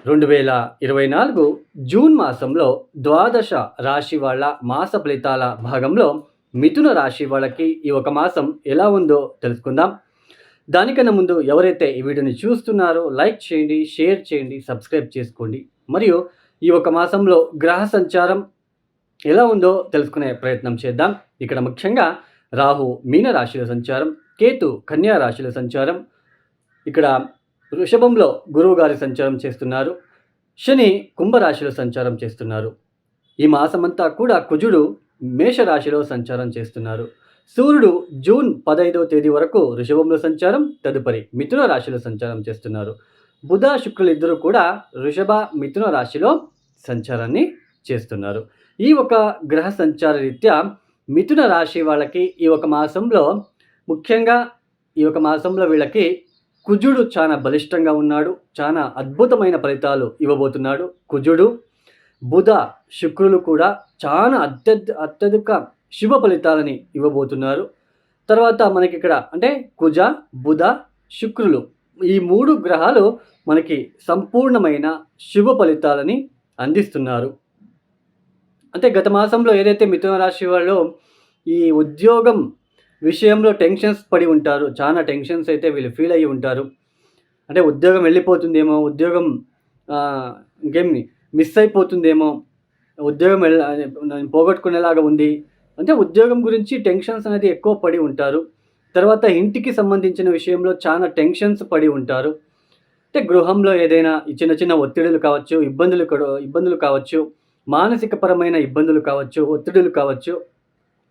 2024 June మాసంలో ద్వాదశ రాశి వాళ్ళ మాస ఫలితాల భాగంలో మిథున రాశి వాళ్ళకి ఈ ఒక మాసం ఎలా ఉందో తెలుసుకుందాం. దానికన్నా ముందు ఎవరైతే ఈ వీడియోని చూస్తున్నారో లైక్ చేయండి, షేర్ చేయండి, సబ్స్క్రైబ్ చేసుకోండి. మరియు ఈ ఒక మాసంలో గ్రహ సంచారం ఎలా ఉందో తెలుసుకునే ప్రయత్నం చేద్దాం. ఇక్కడ ముఖ్యంగా రాహు మీన రాశిలో సంచారం, కేతు కన్యా రాశిలో సంచారం, ఇక్కడ వృషభంలో గురువు గారి సంచారం చేస్తున్నారు, శని కుంభరాశిలో సంచారం చేస్తున్నారు. ఈ మాసమంతా కూడా కుజుడు మేషరాశిలో సంచారం చేస్తున్నారు. సూర్యుడు జూన్ 15వ తేదీ వరకు వృషభంలో సంచారం, తదుపరి మిథున రాశిలో సంచారం చేస్తున్నారు. బుధ శుక్రులు ఇద్దరు కూడా వృషభ మిథున రాశిలో సంచారాన్ని చేస్తున్నారు. ఈ ఒక గ్రహ సంచార రీత్యా మిథున రాశి వాళ్ళకి ఈ ఒక మాసంలో ముఖ్యంగా వీళ్ళకి కుజుడు చాలా బలిష్టంగా ఉన్నాడు. చాలా అద్భుతమైన ఫలితాలు ఇవ్వబోతున్నాడు కుజుడు. బుధ శుక్రులు కూడా చాలా అత్యధిక శుభ ఫలితాలని ఇవ్వబోతున్నారు. తర్వాత మనకి ఇక్కడ అంటే కుజ, బుధ, శుక్రులు ఈ 3 గ్రహాలు మనకి సంపూర్ణమైన శుభ ఫలితాలని అందిస్తున్నారు. అంటే గత మాసంలో ఏదైతే మిథున రాశి వాళ్ళు ఈ ఉద్యోగం విషయంలో టెన్షన్స్ పడి ఉంటారు. చాలా టెన్షన్స్ అయితే వీళ్ళు ఫీల్ అయ్యి ఉంటారు. అంటే ఉద్యోగం వెళ్ళిపోతుందేమో, ఉద్యోగం ఇంకేం మిస్ అయిపోతుందేమో, ఉద్యోగం పోగొట్టుకునేలాగా ఉంది. అంటే ఉద్యోగం గురించి టెన్షన్స్ అనేది ఎక్కువ పడి ఉంటారు. తర్వాత ఇంటికి సంబంధించిన విషయంలో చాలా టెన్షన్స్ పడి ఉంటారు. అంటే గృహంలో ఏదైనా చిన్న చిన్న ఒత్తిడులు కావచ్చు, ఇబ్బందులు కావచ్చు, మానసిక పరమైన ఇబ్బందులు కావచ్చు, ఒత్తిడులు కావచ్చు,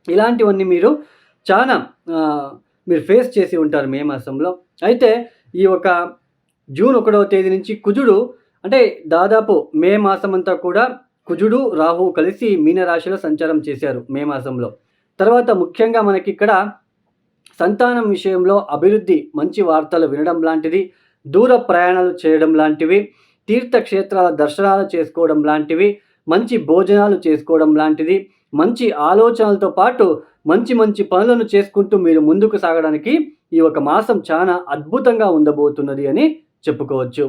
ఇలాంటివన్నీ మీరు చాలా మీరు ఫేస్ చేసి ఉంటారు మే మాసంలో. అయితే ఈ ఒక జూన్ 1వ తేదీ నుంచి కుజుడు అంటే దాదాపు మే మాసం అంతా కూడా కుజుడు రాహువు కలిసి మీనరాశిలో సంచారం చేశారు మే మాసంలో. తర్వాత ముఖ్యంగా మనకి ఇక్కడ సంతానం విషయంలో అభివృద్ధి, మంచి వార్తలు వినడం లాంటిది, దూర ప్రయాణాలు చేయడం లాంటివి, తీర్థక్షేత్రాల దర్శనాలు చేసుకోవడం లాంటివి, మంచి భోజనాలు చేసుకోవడం లాంటిది, మంచి ఆలోచనలతో పాటు మంచి పనులను చేసుకుంటూ మీరు ముందుకు సాగడానికి ఈ ఒక మాసం చాలా అద్భుతంగా ఉండబోతున్నది అని చెప్పుకోవచ్చు.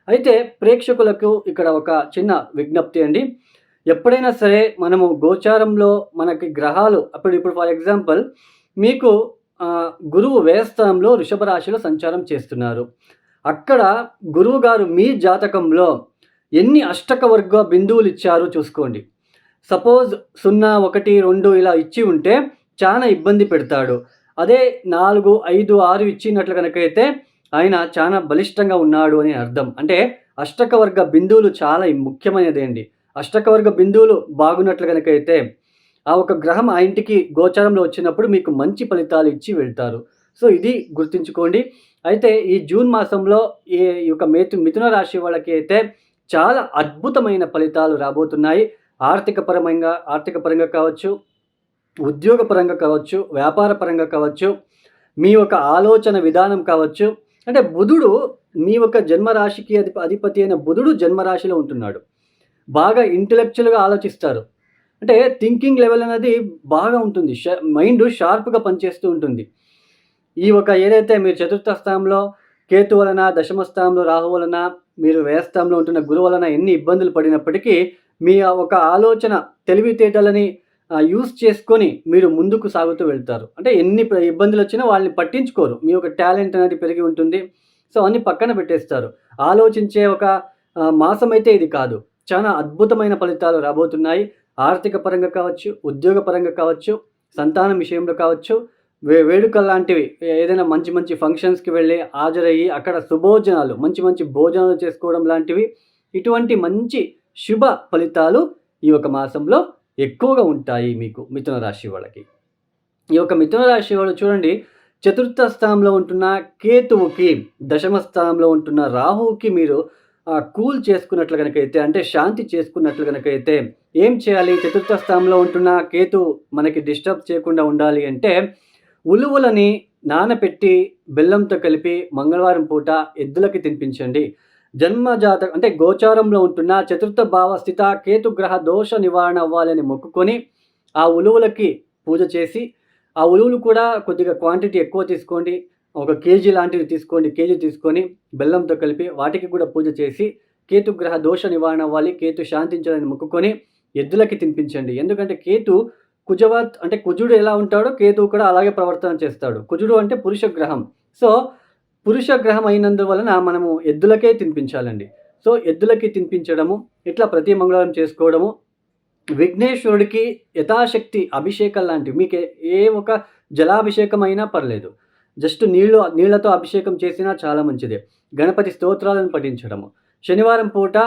అయితే ప్రేక్షకులకు ఇక్కడ ఒక చిన్న విజ్ఞప్తి అండి. ఎప్పుడైనా సరే మనము గోచారంలో మనకి గ్రహాలు ఇప్పుడు ఫర్ ఎగ్జాంపుల్ మీకు గురువు వ్యయస్థానంలో వృషభ రాశిలో సంచారం చేస్తున్నారు. అక్కడ గురువు గారు మీ జాతకంలో ఎన్ని అష్టక వర్గ బిందువులు ఇచ్చారో చూసుకోండి. సపోజ్ 0, 1, 2 ఇలా ఇచ్చి ఉంటే చాలా ఇబ్బంది పెడతాడు. అదే 4, 5, 6 ఇచ్చినట్లు కనుకైతే ఆయన చాలా బలిష్టంగా ఉన్నాడు అని అర్థం. అంటే అష్టక వర్గ బిందువులు చాలా ముఖ్యమైనదండి. అష్టక వర్గ బిందువులు బాగున్నట్లు కనుకైతే ఆ ఒక గ్రహం ఆ ఇంటికి గోచారంలో వచ్చినప్పుడు మీకు మంచి ఫలితాలు ఇచ్చి వెళ్తారు. సో ఇది గుర్తుంచుకోండి. అయితే ఈ జూన్ మాసంలో ఈ యొక్క మిథున రాశి వాళ్ళకి అయితే చాలా అద్భుతమైన ఫలితాలు రాబోతున్నాయి. ఆర్థిక పరంగా కావచ్చు, ఉద్యోగపరంగా కావచ్చు, వ్యాపార పరంగా కావచ్చు, మీ యొక్క ఆలోచన విధానం కావచ్చు. అంటే బుధుడు మీ యొక్క జన్మరాశికి అధిపతి అయిన బుధుడు జన్మరాశిలో ఉంటున్నాడు. బాగా ఇంటెలెక్చువల్గా ఆలోచిస్తారు. అంటే థింకింగ్ లెవెల్ అనేది బాగా ఉంటుంది. మైండ్ షార్ప్గా పనిచేస్తూ ఉంటుంది. ఈ ఒక ఏదైతే మీరు చతుర్థ స్థానంలో కేతు వలన, దశమ స్థానంలో రాహు వలన, మీరు వ్యయస్థానంలో ఉంటున్న గురువు వలన ఎన్ని ఇబ్బందులు పడినప్పటికీ మీ ఒక ఆలోచన తెలివితేటలని యూజ్ చేసుకొని మీరు ముందుకు సాగుతూ వెళ్తారు. అంటే ఎన్ని ఇబ్బందులు వచ్చినా వాళ్ళని పట్టించుకోరు. మీ యొక్క టాలెంట్ అనేది పెరిగి ఉంటుంది. సో అన్ని పక్కన పెట్టేస్తారు. ఆలోచించే ఒక మాసం అయితే ఇది కాదు. చాలా అద్భుతమైన ఫలితాలు రాబోతున్నాయి. ఆర్థిక పరంగా కావచ్చు, ఉద్యోగ పరంగా కావచ్చు, సంతానం విషయంలో కావచ్చు, వేడుకలు లాంటివి ఏదైనా మంచి ఫంక్షన్స్కి వెళ్ళి హాజరయ్యి అక్కడ శుభోజనాలు మంచి భోజనాలు చేసుకోవడం లాంటివి, ఇటువంటి మంచి శుభ ఫలితాలు ఈ ఒక మాసంలో ఎక్కువగా ఉంటాయి మీకు మిథున రాశి వాళ్ళకి. ఈ యొక్క మిథున రాశి వాళ్ళు చూడండి, చతుర్థ స్థానంలో ఉంటున్న కేతువుకి, దశమ స్థానంలో ఉంటున్న రాహువుకి మీరు కూల్ చేసుకున్నట్లు కనుకైతే, అంటే శాంతి చేసుకున్నట్లు కనుకైతే ఏం చేయాలి? చతుర్థ స్థానంలో ఉంటున్న కేతు మనకి డిస్టర్బ్ చేయకుండా ఉండాలి అంటే ఉలువలని నానపెట్టి బెల్లంతో కలిపి మంగళవారం పూట ఎద్దులకి తినిపించండి. జన్మజాతకం అంటే గోచారంలో ఉంటున్న చతుర్థ భావ స్థిత కేతుగ్రహ దోష నివారణ అవ్వాలని మొక్కుకొని ఆ ఉలువలకి పూజ చేసి, ఆ ఉలువలు కూడా కొద్దిగా క్వాంటిటీ ఎక్కువ తీసుకోండి. ఒక కేజీ లాంటివి తీసుకోండి. కేజీ తీసుకొని బెల్లంతో కలిపి వాటికి కూడా పూజ చేసి కేతుగ్రహ దోష నివారణ అవ్వాలి, కేతు శాంతించాలని మొక్కుకొని ఎద్దులకి తినిపించండి. ఎందుకంటే కేతు కుజవత్ అంటే కుజుడు ఎలా ఉంటాడో కేతువు కూడా అలాగే ప్రవర్తన చేస్తాడు. కుజుడు అంటే పురుష గ్రహం. సో, పురుష గ్రహం అయినందువలన మనము ఎద్దులకే తినిపించాలండి. సో, ఎద్దులకి తినిపించడము, ఇట్లా ప్రతి మంగళవారం చేసుకోవడము, విఘ్నేశ్వరుడికి యథాశక్తి అభిషేకం లాంటివి మీకు ఏ ఒక జలాభిషేకం అయినా పర్లేదు. జస్ట్ నీళ్ళతో అభిషేకం చేసినా చాలా మంచిదే. గణపతి స్తోత్రాలను పఠించడము. శనివారం పూట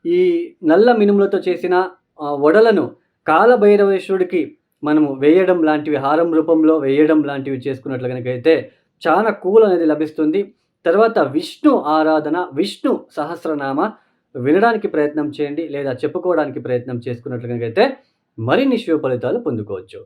ఈ నల్ల మినుములతో చేసిన వడలను కాలభైరవేశ్వరుడికి మనము వేయడం లాంటివి, హారం రూపంలో వేయడం లాంటివి చేసుకున్నట్లు గనకైతే చాలా కూల్ అనేది లభిస్తుంది. తర్వాత విష్ణు ఆరాధన, విష్ణు సహస్రనామ వినడానికి ప్రయత్నం చేయండి. లేదా చెప్పుకోవడానికి ప్రయత్నం చేసుకున్నట్లు గనకైతే మరిన్ని శుభ ఫలితాలు పొందుకోవచ్చు.